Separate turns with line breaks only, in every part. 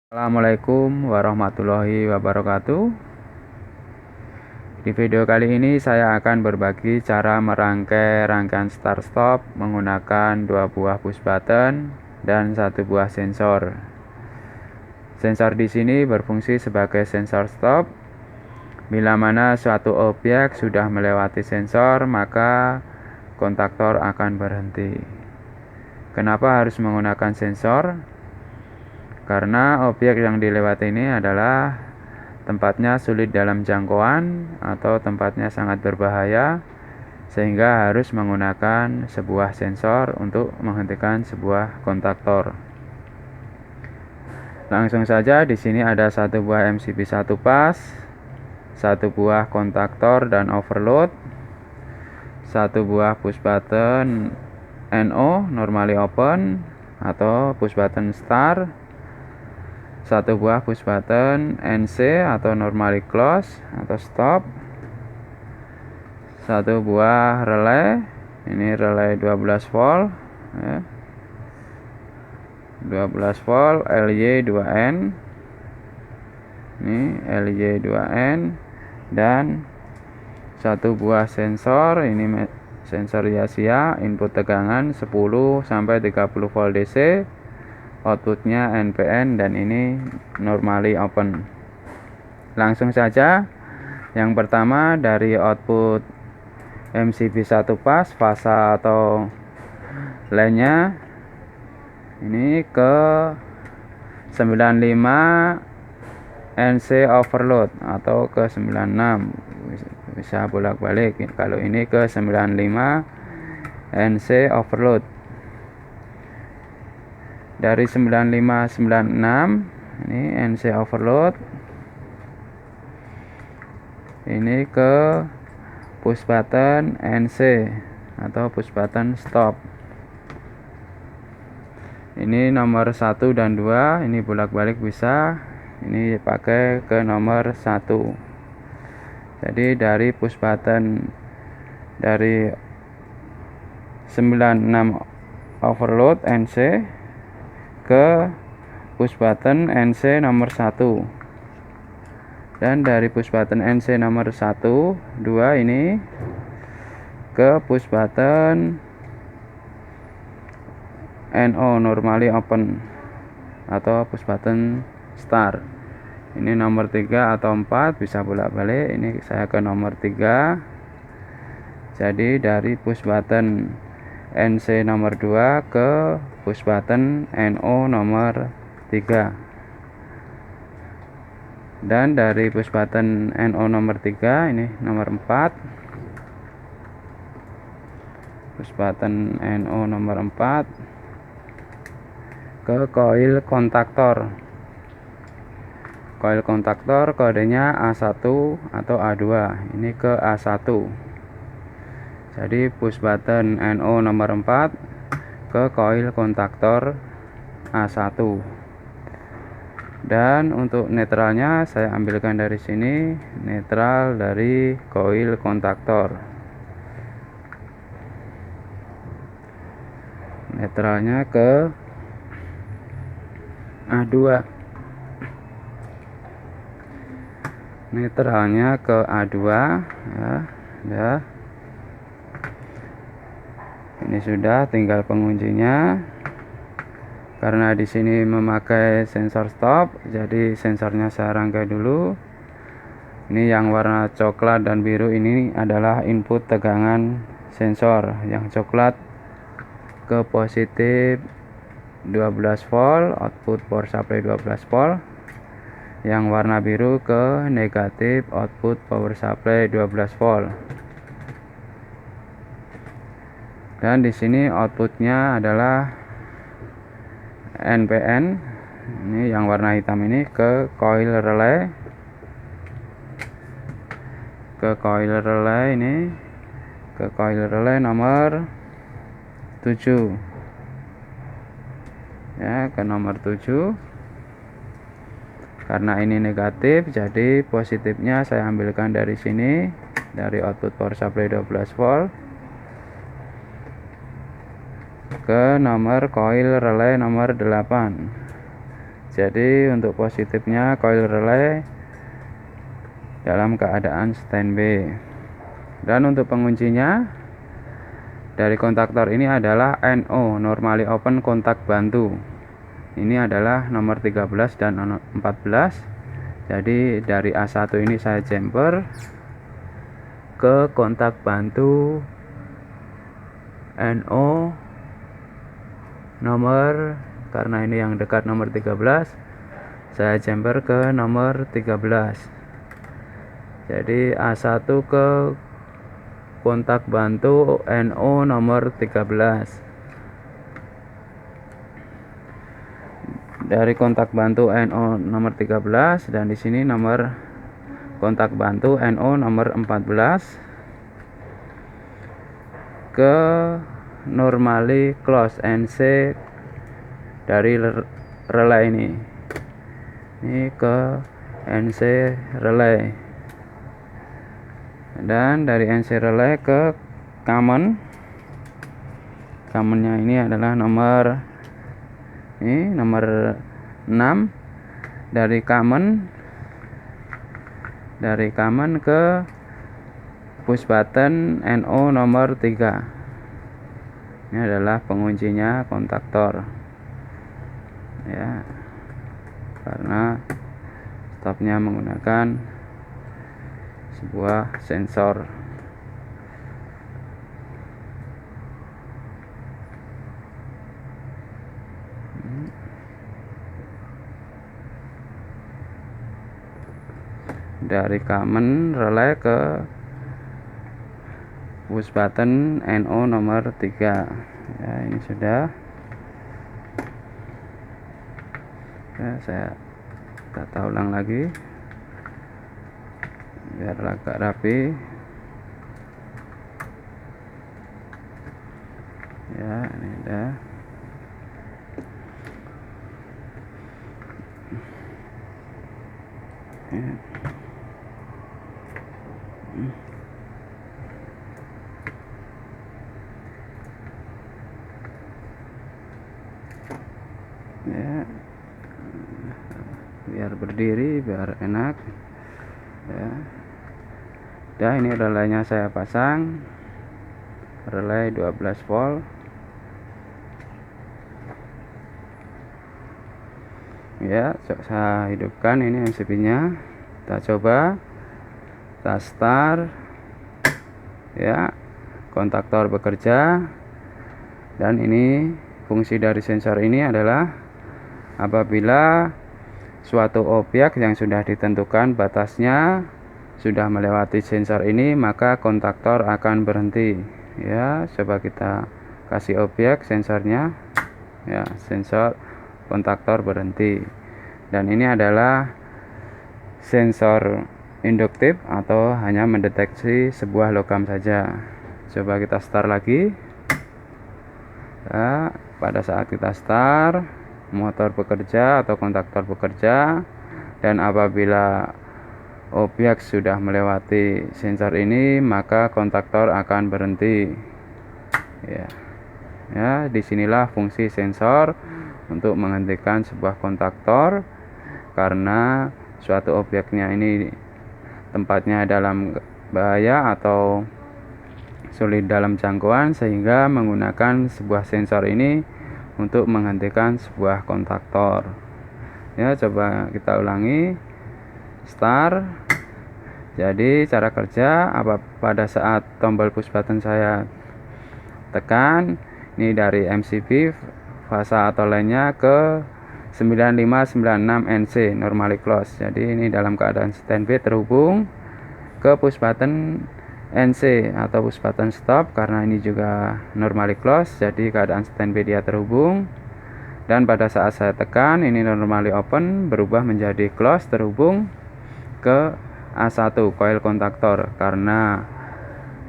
Assalamualaikum warahmatullahi wabarakatuh. Di video kali ini saya akan berbagi cara merangkai rangkaian start stop menggunakan 2 buah push button dan 1 buah sensor. Sensor di sini berfungsi sebagai sensor stop. Bila mana suatu objek sudah melewati sensor, maka kontaktor akan berhenti. Kenapa harus menggunakan sensor? Karena objek yang dilewati ini adalah tempatnya sulit dalam jangkauan atau tempatnya sangat berbahaya, sehingga harus menggunakan sebuah sensor untuk menghentikan sebuah kontaktor. Langsung saja, di sini ada 1 buah MCB 1 pas, 1 buah kontaktor dan overload, 1 buah push button NO normally open atau push button start, 1 buah push button NC atau normally close atau stop, 1 buah relay, ini relay 12 volt ya. 12 volt LY2N, ini LY2N, dan 1 buah sensor, ini sensor Yasia, input tegangan 10 sampai 30 volt DC, outputnya NPN, dan ini normally open. Langsung saja, yang pertama dari output MCB 1 pas, fasa atau line-nya ini ke 95 NC overload atau ke 96, bisa bolak-balik. Kalau ini ke 95 NC overload. Dari 9596 ini NC overload, ini ke push button NC atau push button stop. Ini nomor 1 dan 2, ini bolak-balik bisa, ini pakai ke nomor 1. Jadi dari push button dari 96 overload NC ke push button NC nomor 1, dan dari push button NC nomor 1, 2 ini ke push button NO normally open atau push button start. Ini nomor 3 atau 4, bisa bolak-balik. Ini saya ke nomor 3. Jadi dari push button NC nomor 2 ke push button NO nomor 3, dan dari push button NO nomor 3, ini nomor 4, push button NO nomor 4 ke coil kontaktor. Coil kontaktor kodenya A1 atau A2, ini ke A1. Jadi push button NO nomor 4 ke coil kontaktor A1. Dan untuk netralnya saya ambilkan dari sini, netral dari coil kontaktor. Netralnya ke A2. Netralnya ke A2 ya. Ini sudah, tinggal penguncinya. Karena di sini memakai sensor stop, jadi sensornya saya rangkai dulu. Ini yang warna coklat dan biru ini adalah input tegangan sensor. Yang coklat ke positif 12 volt, output power supply 12 volt. Yang warna biru ke negatif, output power supply 12 volt. Dan di sini outputnya adalah NPN. Ini yang warna hitam ini ke coil relay. Ke coil relay ini, ke coil relay nomor 7. Ya, ke nomor 7. Karena ini negatif, jadi positifnya saya ambilkan dari sini, dari output power supply 12 volt ke nomor coil relay nomor 8. Jadi untuk positifnya coil relay dalam keadaan standby. Dan untuk penguncinya dari kontaktor ini adalah NO, normally open kontak bantu. Ini adalah nomor 13 dan nomor 14. Jadi dari A1 ini saya jumper ke kontak bantu NO nomor, karena ini yang dekat nomor 13, saya jumper ke nomor 13. Jadi A1 ke kontak bantu NO nomor 13. Dari kontak bantu NO nomor 13, dan di sini nomor kontak bantu NO nomor 14 ke normally close NC dari relay ini ke NC relay, dan dari NC relay ke commonnya ini adalah nomor 6. Dari common ke push button NO nomor 3. Ini adalah penguncinya kontaktor ya, karena stopnya menggunakan sebuah sensor. Dari common relay ke push button NO nomor 3 ya, ini sudah ya. Saya tata ulang lagi biar agak rapi ya. Ini udah ya. Ya, biar berdiri biar enak ya. Nah, ini relaynya saya pasang, relay 12 volt ya. Saya hidupkan ini MCB nya, kita coba, kita start ya, kontaktor bekerja. Dan ini fungsi dari sensor ini adalah apabila suatu objek yang sudah ditentukan batasnya sudah melewati sensor ini, maka kontaktor akan berhenti ya. Coba kita kasih objek sensornya ya, sensor kontaktor berhenti. Dan ini adalah sensor induktif atau hanya mendeteksi sebuah logam saja. Coba kita start lagi ya. Pada saat kita start, motor bekerja atau kontaktor bekerja, dan apabila objek sudah melewati sensor ini maka kontaktor akan berhenti ya. Ya, disinilah fungsi sensor untuk menghentikan sebuah kontaktor karena suatu objeknya ini tempatnya dalam bahaya atau sulit dalam jangkauan, sehingga menggunakan sebuah sensor ini untuk menghentikan sebuah kontaktor ya. Coba kita ulangi, start. Jadi cara kerja pada saat tombol push button saya tekan, ini dari MCB fase atau lainnya ke 9596 NC normally close. Jadi ini dalam keadaan standby terhubung ke push button NC atau push button stop, karena ini juga normally close, jadi keadaan standby dia terhubung. Dan pada saat saya tekan ini normally open berubah menjadi close, terhubung ke A1 coil kontaktor. Karena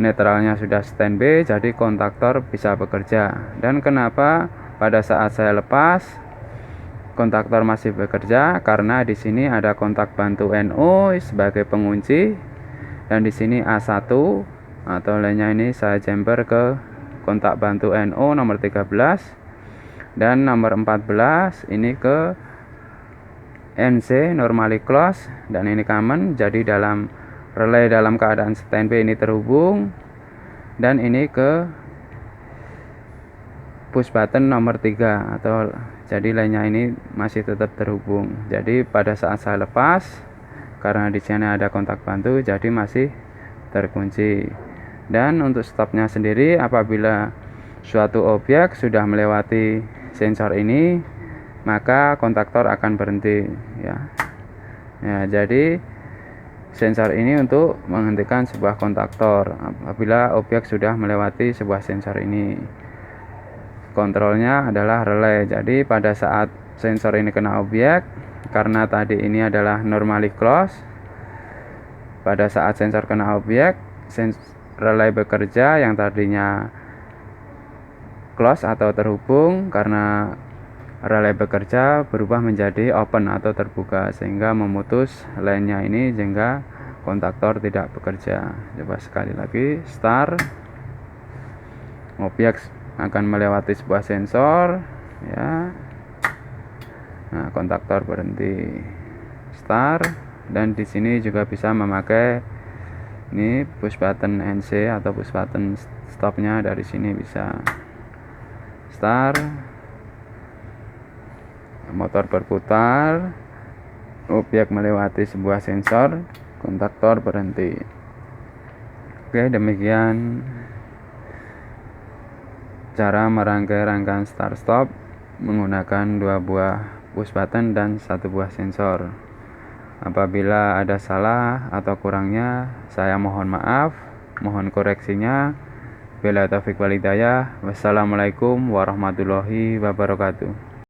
netralnya sudah standby, jadi kontaktor bisa bekerja. Dan kenapa pada saat saya lepas kontaktor masih bekerja? Karena di sini ada kontak bantu NO sebagai pengunci, dan di sini A1 atau lainnya ini saya jumper ke kontak bantu NO nomor 13, dan nomor 14 ini ke NC normally close dan ini common, jadi dalam relay dalam keadaan standby ini terhubung, dan ini ke push button nomor 3 atau jadi lainnya ini masih tetap terhubung. Jadi pada saat saya lepas, karena di sini ada kontak bantu, jadi masih terkunci. Dan untuk stopnya sendiri, apabila suatu objek sudah melewati sensor ini, maka kontaktor akan berhenti ya. Jadi sensor ini untuk menghentikan sebuah kontaktor apabila objek sudah melewati sebuah sensor ini. Kontrolnya adalah relay. Jadi pada saat sensor ini kena objek, karena tadi ini adalah normally close, pada saat sensor kena objek, relay bekerja yang tadinya close atau terhubung, karena relay bekerja berubah menjadi open atau terbuka sehingga memutus line-nya ini sehingga kontaktor tidak bekerja. Coba sekali lagi, start. Objek akan melewati sebuah sensor ya. Nah, kontaktor berhenti, start. Dan di sini juga bisa memakai ini push button NC atau push button stopnya, dari sini bisa start, motor berputar, objek melewati sebuah sensor, kontaktor berhenti. Oke, demikian cara merangkai rangkaian start stop menggunakan 2 buah push button dan 1 buah sensor. Apabila ada salah atau kurangnya, saya mohon maaf, mohon koreksinya. Bila taufiq wal hidayah. Wassalamualaikum warahmatullahi wabarakatuh.